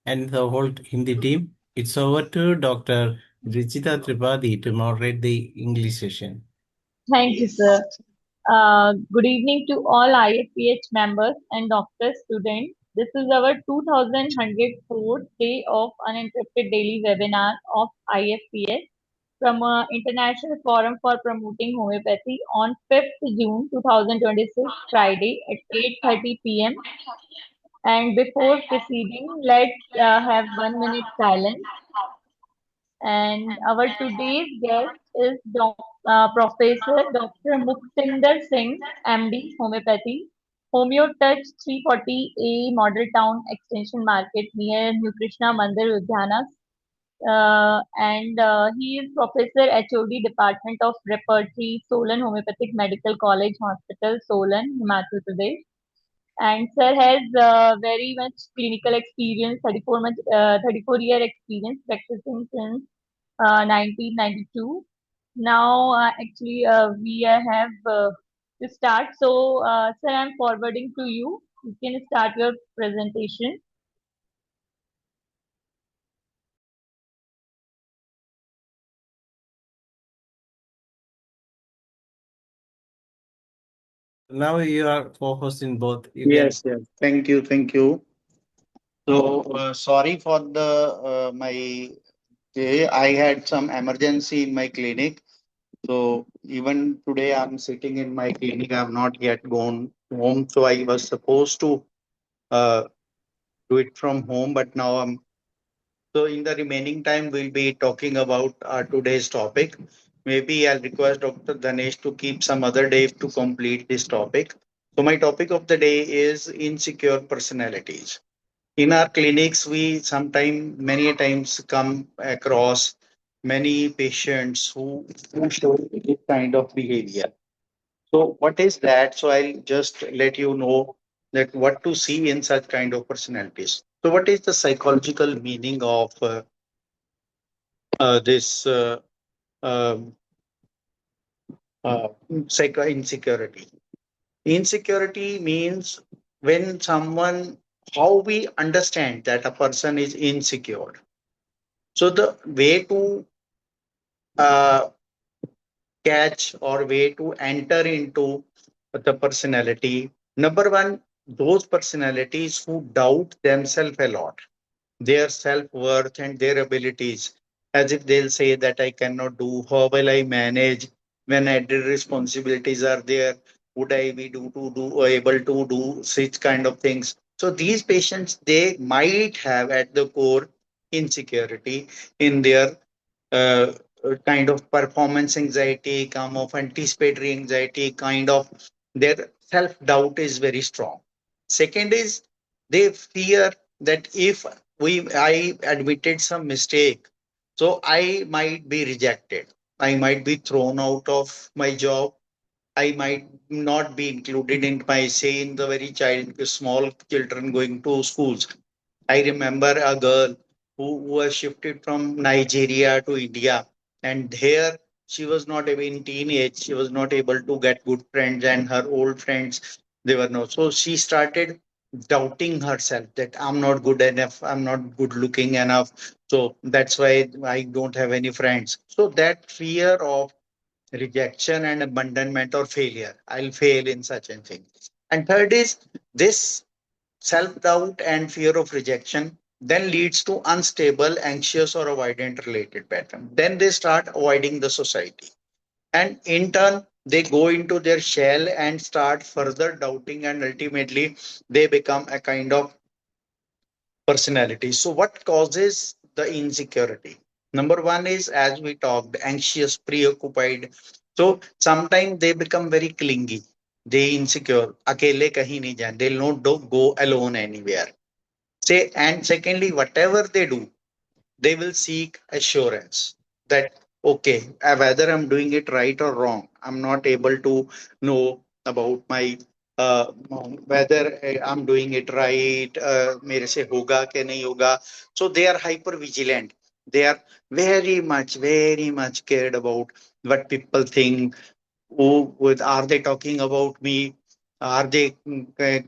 and the whole Hindi team. It's over to Dr. Richita Tripathi to moderate the English session. Thank you, sir. Good evening to all IFPH members and doctor students. This is our 2104th day of uninterrupted daily webinar of IFPH from International Forum for Promoting Homeopathy on 5th June 2026, Friday at 8:30 p.m. And before proceeding, let's have 1 minute silence. And our today's guest is Professor Dr. Muktinder Singh, MD, Homeopathy, Homeo Touch 340A, Model Town Extension Market near New Krishna Mandir, Ludhiana. And he is Professor HOD Department of Repertory, Solan Homeopathic Medical College Hospital, Solan, Himachal Pradesh. And sir has very much clinical experience, 34-year experience practicing since 1992. Now, we have to start. So, sir, I'm forwarding to you. You can start your presentation. Now you are co-hosting both. You can. Yes, yes. Thank you, thank you. So sorry for the my day. I had some emergency in my clinic. So even today I'm sitting in my clinic. I have not yet gone home. So I was supposed to uh, do it from home, but now I'm. So in the remaining time, we'll be talking about our today's topic. Maybe I'll request Dr. Dhanesh to keep some other day to complete this topic. So my topic of the day is insecure personalities. In our clinics, we sometimes, many a times, come across many patients who show this kind of behavior. So what is that? So I'll just let you know that what to see in such kind of personalities. So what is the psychological meaning of this um, uh, psycho insecurity? Insecurity means when someone, how we understand that a person is insecure. So the way to uh, catch or way to enter into the personality, number one, those personalities who doubt themselves a lot, their self-worth and their abilities, as if they'll say that I cannot do, how will I manage when added responsibilities are there, would I be do able to do such kind of things. So these patients, they might have at the core insecurity in their uh, kind of performance anxiety, kind of anticipatory anxiety, kind of their self doubt is very strong. Second is they fear that if I admitted some mistake, so I might be rejected. I might be thrown out of my job. I might not be included in my say in the very small children going to schools. I remember a girl who was shifted from Nigeria to India, and here she was not even in teenage. She was not able to get good friends, and her old friends they were not. So she started doubting herself that I'm not good enough. I'm not good looking enough. So that's why I don't have any friends. So that fear of rejection and abandonment or failure, I'll fail in such a thing. And third is this self-doubt and fear of rejection then leads to unstable, anxious, or avoidant related pattern. Then they start avoiding the society. And in turn, they go into their shell and start further doubting, and ultimately they become a kind of personality. So, what causes the insecurity? Number one is, as we talked, anxious, preoccupied. So, sometimes they become very clingy. They insecure. Akele kahin nahi jaye. They'll not go alone anywhere. Say, and secondly, whatever they do, they will seek assurance that okay, whether I'm doing it right or wrong, I'm not able to know about my whether I'm doing it right, mere se hoga ke nahi hoga. So they are hyper vigilant. They are very much cared about what people think. Oh, are they talking about me? Are they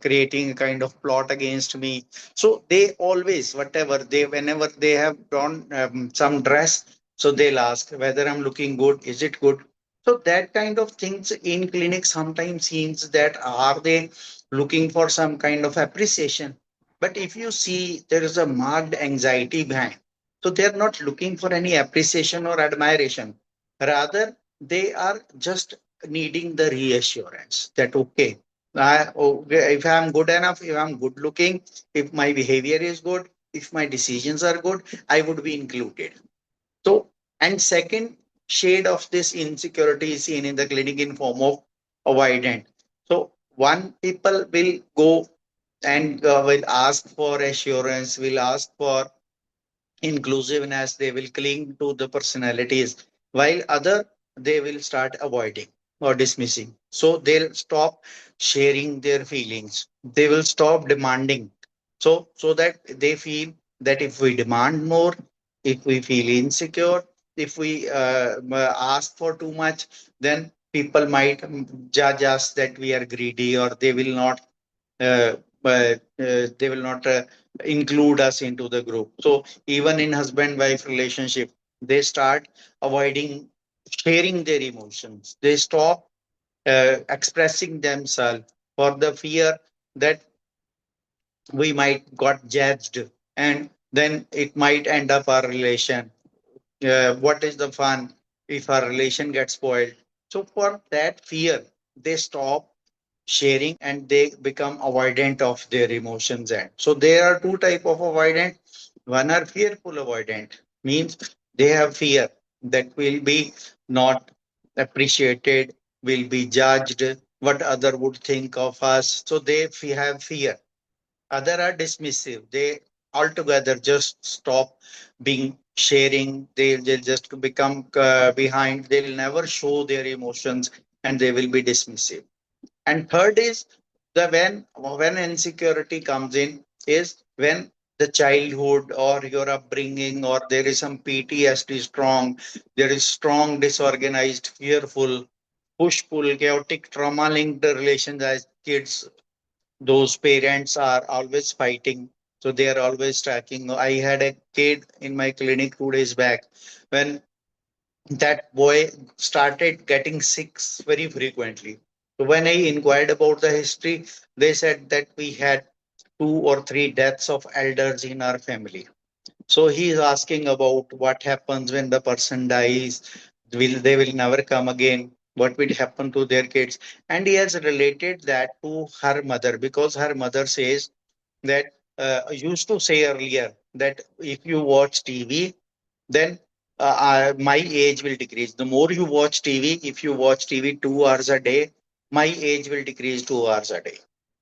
creating a kind of plot against me? So they always, whatever they, whenever they have drawn some dress, so they'll ask whether I'm looking good, is it good? So that kind of things in clinic sometimes seems that are they looking for some kind of appreciation? But if you see, there is a marked anxiety behind. So they're not looking for any appreciation or admiration. Rather, they are just needing the reassurance that, okay, okay, if I'm good enough, if I'm good looking, if my behavior is good, if my decisions are good, I would be included. So, and second shade of this insecurity is seen in the clinic in form of avoidant. So, one people will go and will ask for assurance, will ask for inclusiveness, they will cling to the personalities, while other they will start avoiding or dismissing. So they'll stop sharing their feelings. They will stop demanding. So that they feel that if we demand more, if we feel insecure, if we ask for too much, then people might judge us that we are greedy, or they will not include us into the group. So even in husband-wife relationship, they start avoiding sharing their emotions. They stop expressing themselves for the fear that we might got judged, and then it might end up our relation. What is the fun if our relation gets spoiled? So for that fear, they stop sharing and they become avoidant of their emotions. And so there are two type of avoidant. One are fearful avoidant, means they have fear that will be not appreciated, will be judged, what other would think of us, so they have fear. Other are dismissive, they altogether just stop being sharing, they'll just become behind, they'll never show their emotions, and they will be dismissive. And third is the when insecurity comes in is when the childhood or your upbringing, or there is some PTSD strong, there is strong disorganized, fearful, push pull, chaotic, trauma linked relations as kids. Those parents are always fighting, so they are always tracking. I had a kid in my clinic 2 days back when that boy started getting sick very frequently. So when I inquired about the history, they said that we had 2 or 3 deaths of elders in our family. So he is asking about what happens when the person dies. Will they will never come again? What will happen to their kids? And he has related that to her mother, because her mother says that used to say earlier that if you watch TV, then my age will decrease. The more you watch TV, if you watch TV 2 hours a day, my age will decrease 2 hours a day.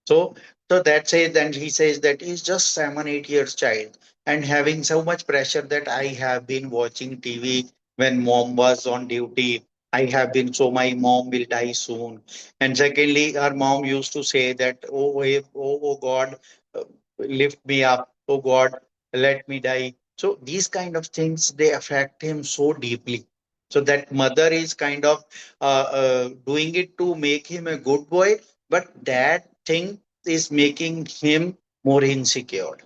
So, so that says, then he says that he's just 7, 8 years child and having so much pressure that I have been watching TV when mom was on duty. I have been, so my mom will die soon. And secondly, our mom used to say that, oh God, uh, lift me up. Oh God, let me die. So these kind of things, they affect him so deeply. So that mother is kind of doing it to make him a good boy, but that thing is making him more insecure.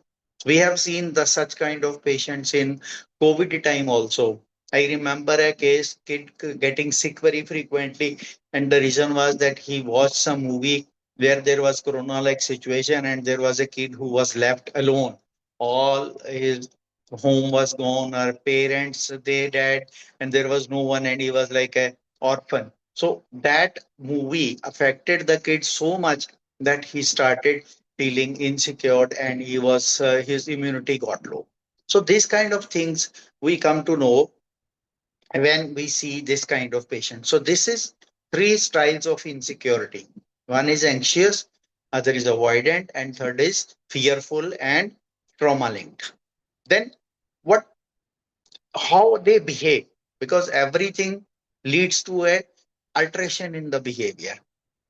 We have seen the such kind of patients in COVID time also. I remember a case, kid getting sick very frequently, and the reason was that he watched some movie where there was corona-like situation, and there was a kid who was left alone. All his home was gone, our parents they died, and there was no one, and he was like a orphan. So that movie affected the kid so much that he started feeling insecure, and he was his immunity got low. So these kind of things we come to know when we see this kind of patient. So this is three styles of insecurity. One is anxious, other is avoidant, and third is fearful and trauma linked. Then what, how they behave, because everything leads to a alteration in the behavior.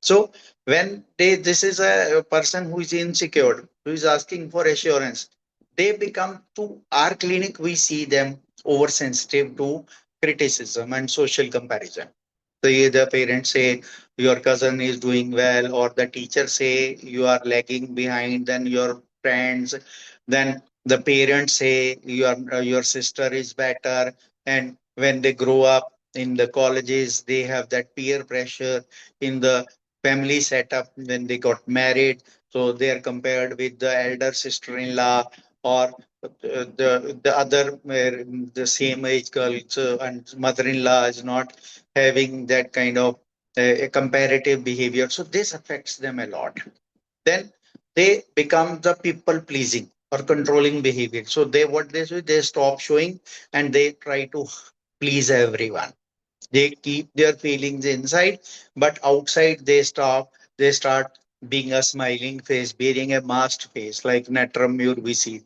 So when they, this is a person who is insecure, who is asking for assurance, they become, to our clinic we see them oversensitive to criticism and social comparison. The parents say your cousin is doing well, or the teacher say you are lagging behind than your friends. Then the parents say your sister is better. And when they grow up in the colleges, they have that peer pressure in the family setup when they got married. So they are compared with the elder sister-in-law, or the other the same age girls, and mother-in-law is not having that kind of a comparative behavior. So this affects them a lot. Then they become the people pleasing or controlling behavior. So they what they do, they stop showing and they try to please everyone. They keep their feelings inside, but outside they start being a smiling face, bearing a masked face, like Natramur we see.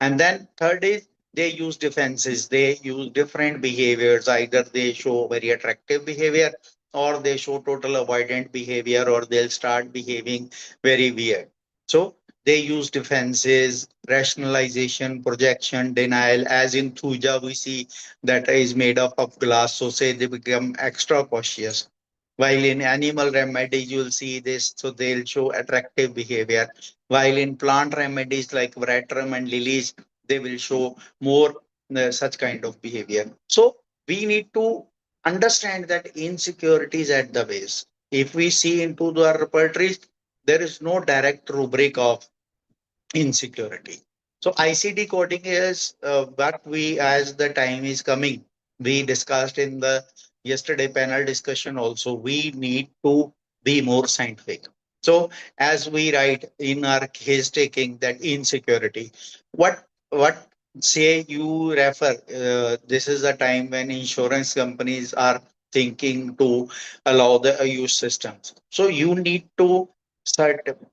And then third is they use defenses. They use different behaviors. Either they show very attractive behavior, or they show total avoidant behavior, or they'll start behaving very weird. So they use defenses, rationalization, projection, denial. As in Thuja, we see that is made up of glass. So say they become extra cautious. While in animal remedies, you'll see this, so they'll show attractive behavior. While in plant remedies like veratrum and lilies, they will show more such kind of behavior. So we need to understand that insecurity is at the base. If we see into the repertories, there is no direct rubric of insecurity. So ICD coding is what we, as the time is coming, we discussed in the yesterday panel discussion also, we need to be more scientific. So as we write in our case taking that insecurity, what say you refer, this is a time when insurance companies are thinking to allow the use systems. So you need to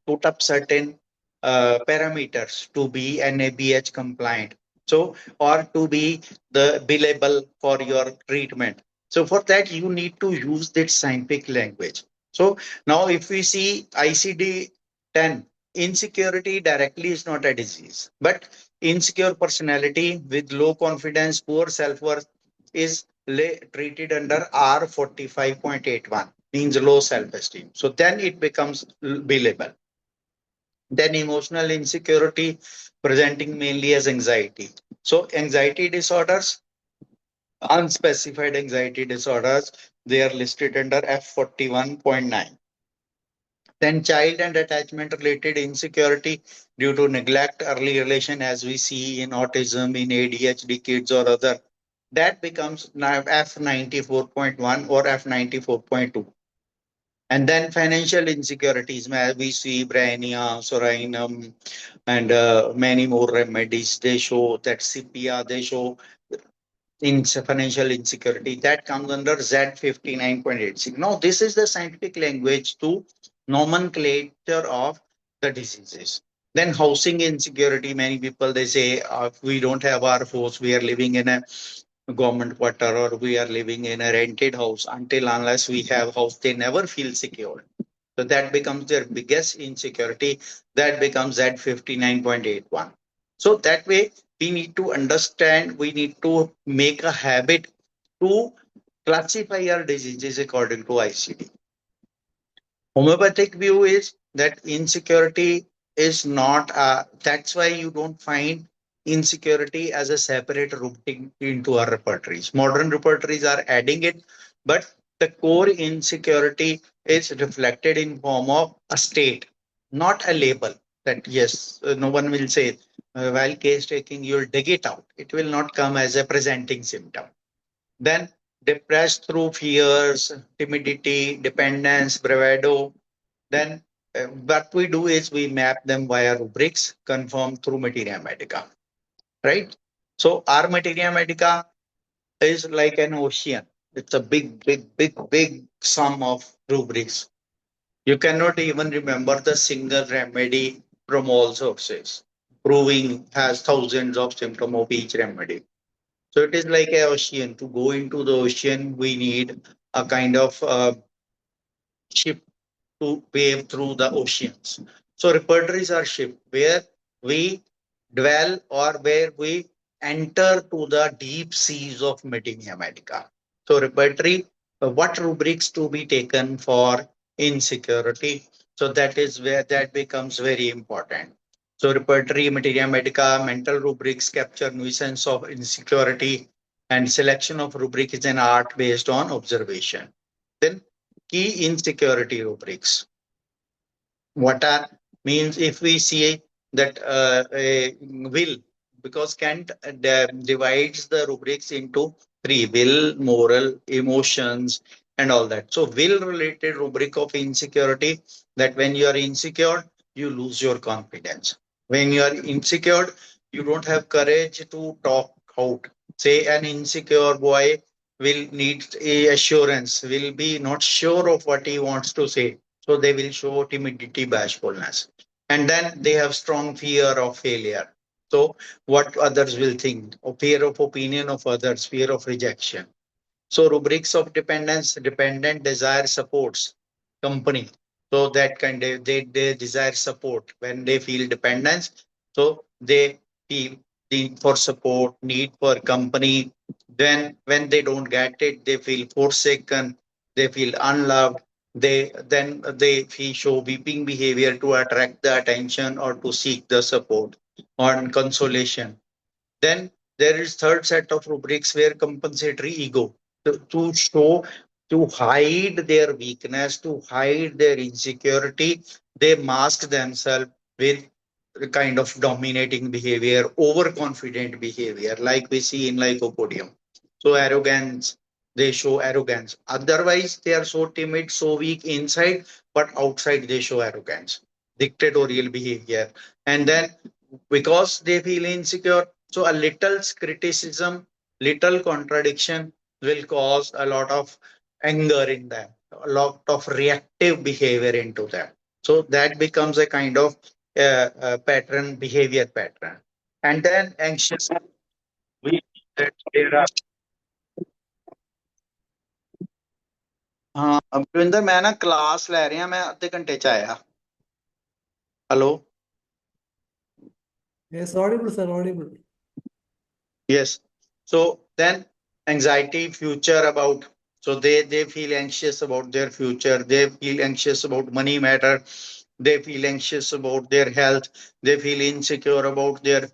put up certain parameters to be NABH compliant. So, or to be the billable for your treatment. So for that, you need to use that scientific language. So now if we see ICD 10, insecurity directly is not a disease, but insecure personality with low confidence, poor self-worth is treated under R45.81, means low self-esteem. So then it becomes billable. Then emotional insecurity presenting mainly as anxiety. So anxiety disorders, unspecified anxiety disorders, they are listed under F41.9. Then child and attachment related insecurity due to neglect, early relation, as we see in autism, in ADHD kids or other, that becomes now F94.1 or F94.2. And then financial insecurities, we see Brainia, Sorinum, and many more remedies. They show that CPR, they show in financial insecurity that comes under Z59.86. Now, this is the scientific language to nomenclature of the diseases. Then housing insecurity, many people they say we don't have our house, we are living in a government quarter, or we are living in a rented house. Until unless we have house, they never feel secure. So that becomes their biggest insecurity. That becomes Z59.81. So that way, we need to understand, we need to make a habit to classify our diseases according to ICD. Homeopathic view is that insecurity is not, that's why you don't find insecurity as a separate rubric into our repertories. Modern repertories are adding it, but the core insecurity is reflected in form of a state, not a label. That yes, no one will say while case taking, you'll dig it out. It will not come as a presenting symptom. Then depressed through fears, timidity, dependence, bravado, then what we do is we map them via rubrics confirmed through materia medica, right? So our materia medica is like an ocean. It's a big sum of rubrics. You cannot even remember the single remedy from all sources. Proving has thousands of symptoms of each remedy. So it is like an ocean. To go into the ocean, we need a kind of ship to wave through the oceans. So repertories are ship where we dwell or where we enter to the deep seas of Media Medica. So repertory what rubrics to be taken for insecurity. So that is where that becomes very important. So repertory, materia medica, mental rubrics capture nuisance of insecurity, and selection of rubric is an art based on observation. Then key insecurity rubrics. What are means if we see that a will, because Kant divides the rubrics into three: will, moral, emotions, and all that. So will related rubric of insecurity, that when you are insecure you lose your confidence. When you are insecure you don't have courage to talk out. Say an insecure boy will need a assurance, will be not sure of what he wants to say, so they will show timidity, bashfulness. And then they have strong fear of failure. So what others will think, or fear of opinion of others, fear of rejection. So rubrics of dependence, dependent desire supports company. So that kind of they desire support when they feel dependence. So they feel need for support, need for company. Then when they don't get it, they feel forsaken, they feel unloved. They show weeping behavior to attract the attention or to seek the support or consolation. Then there is third set of rubrics where compensatory ego, to show, to hide their weakness, to hide their insecurity, they mask themselves with a kind of dominating behavior, overconfident behavior, like we see in lycopodium. So arrogance, they show arrogance. Otherwise, they are so timid, so weak inside, but outside they show arrogance, dictatorial behavior. And then because they feel insecure, so a little criticism, little contradiction will cause a lot of anger in them, a lot of reactive behavior into them. So that becomes a kind of pattern, behavior pattern. And then anxious, we that there are हाँ अमरिंदर मैं ना class ले रही हूँ मैं अद्धे घंटे च आया hello Yes, audible, sir, audible. Yes. So then anxiety, future about, so they feel anxious about their future. They feel anxious about money matter. They feel anxious about their health. They feel insecure about their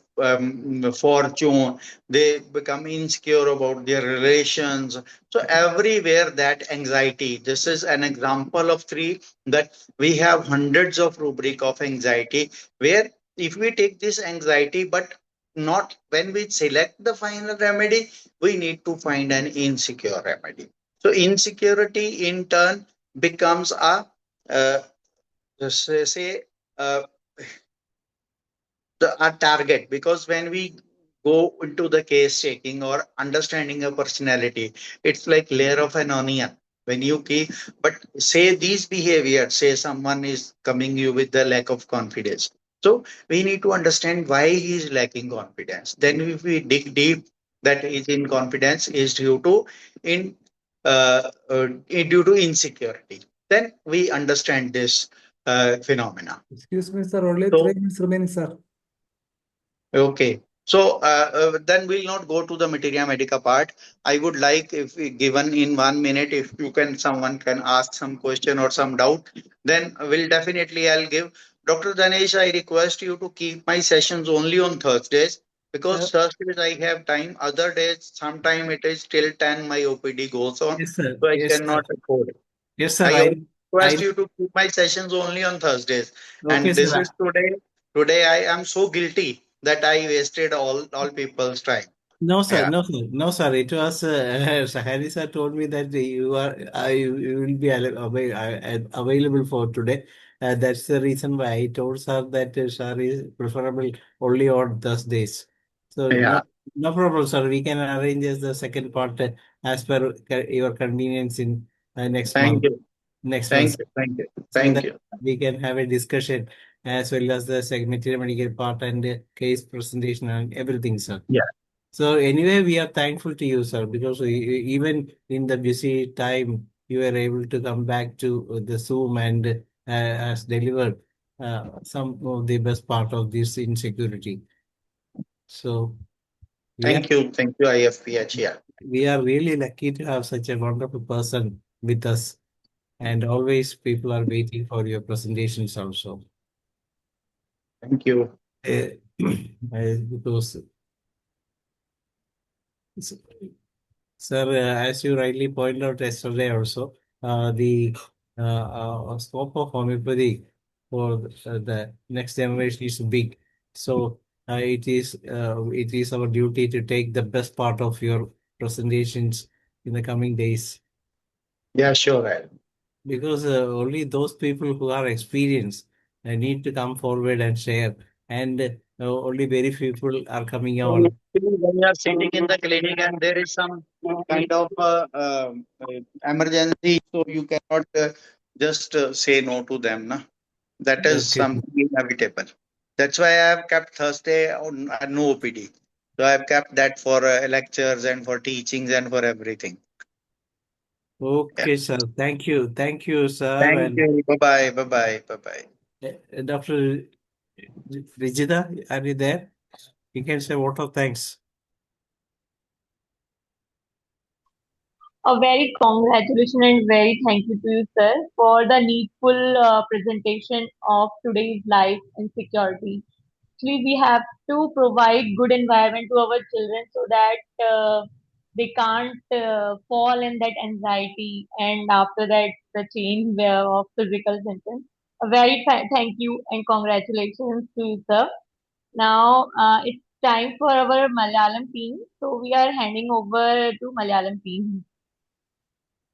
fortune. They become insecure about their relations. So everywhere that anxiety, this is an example of three, that we have hundreds of rubric of anxiety, where if we take this anxiety, but not when we select the final remedy, we need to find an insecure remedy. So insecurity in turn becomes a uh, say uh, a target, because when we go into the case taking or understanding a personality, it's like layer of an onion. When you keep, but say these behaviors, say someone is coming you with the lack of confidence, so we need to understand why he is lacking confidence. Then if we dig deep, that his in confidence is due to in due to insecurity, then we understand this phenomena. Excuse me, sir, only So 3 minutes remaining, sir. okay. So then we'll not go to the materia medica part. I would like, if we given in 1 minute, if you can, someone can ask some question or some doubt, then will definitely I'll give. Dr. Danesh, I request you to keep my sessions only on Thursdays, because Thursdays I have time. Other days, sometime it is till 10 my OPD goes on, Yes, sir. so I Yes, sir. cannot afford it. Yes, sir. I request I you to keep my sessions only on Thursdays. okay, And this sir. is today. Today I am so guilty that I wasted all people's time. No, sir. Yeah. No, sir. No, sir. It was Shahari sir told me that you will be available for today. That's the reason why I told sir that sir is preferable only on Thursdays. So Yeah. no problem, sir. We can arrange as the second part as per your convenience in next Thank month. you. Next month, Thank you. Thank you. so Thank that you. we can have a discussion as well as the segmented medical part and case presentation and everything, sir. Yeah. So anyway, we are thankful to you, sir, because even in the busy time, you were able to come back to the Zoom and has delivered some of the best part of this insecurity. So we are Thank you. Thank you, IFPH. Yeah. we are really lucky to have such a wonderful person with us. And always people are waiting for your presentations also. Thank you. Because, sir, as you rightly pointed out yesterday also, the scope of homeopathy for the next generation is big. So it is our duty to take the best part of your presentations in the coming days, Yeah, sure. I'll. because only those people who are experienced need to come forward and share, and only very few people are coming So on. when you are sitting in the clinic and there is some kind of emergency, so you cannot just say no to them. Na? That is Okay. something inevitable. That's why I have kept Thursday on no OPD. So I have kept that for lectures and for teachings and for everything. Yeah. Okay, sir. Thank you. Thank you, sir. Thank And you. Bye bye. Bye bye. Bye bye. Dr. Rijita, are you there? You can say vote of thanks. A very congratulations and very thank you to you, sir, for the needful presentation of today's life insecurity. Actually, we have to provide good environment to our children so that they can't fall in that anxiety and after that the change of physical symptoms. A very thank you and congratulations to you, sir. Now it's time for our Malayalam team. So we are handing over to Malayalam team.